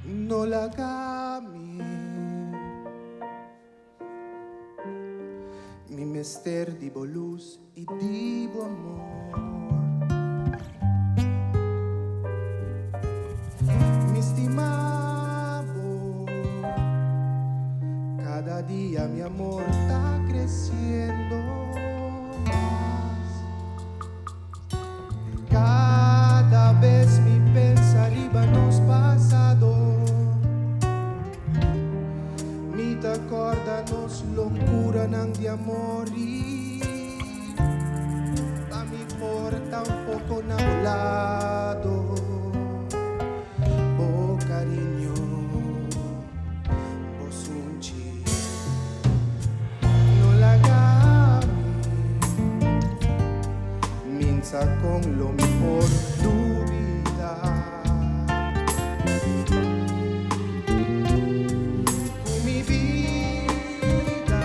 no la cami. Mi mester dibo luz y dibo amor. Mi estimavo, cada día mi amor está creciendo más. Cada vez mi pensar iba nos pasado. Mi te acorda nos locura nang di amori. A mi porta un poco enamorado. Oh cariño, vos unchi, no la gami. Minsa con lo mejor tu vida. Con mi vida,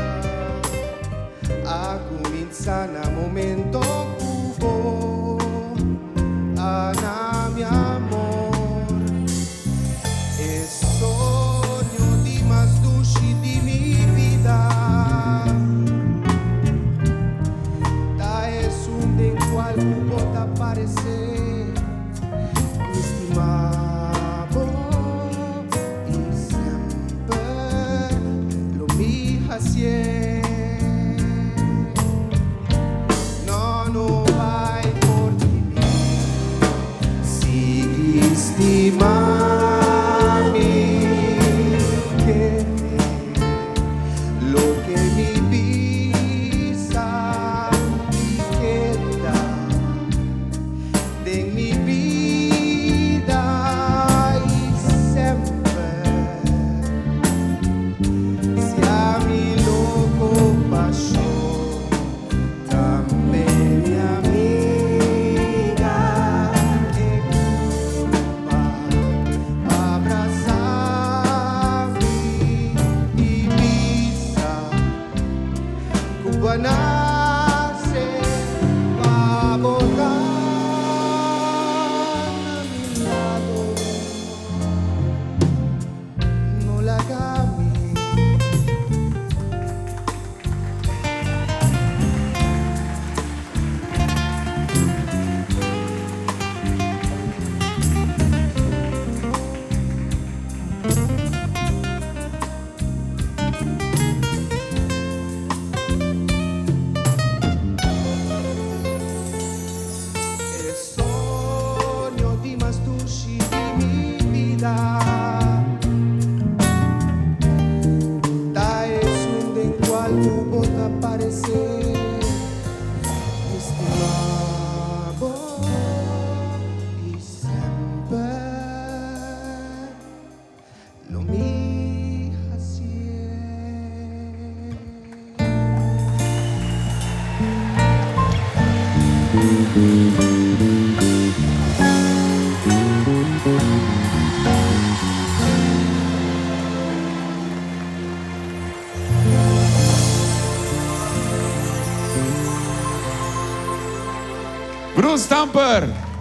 ako minsan na momento kubo. Ana mi amor, es sueño di más dulce di mi vida. Es un en cual pudo aparecer, mi estimado, y siempre lo mi hacer. No, no hay por ti, sigue estimami, que lo que mi vida de mi vida y siempre si a mi loco pasó también mi amiga que culpa abrazarme y visa cubana se va a borrar. Aparecer, mi estimado, y siempre lo mi hacer. Bruce Stamper!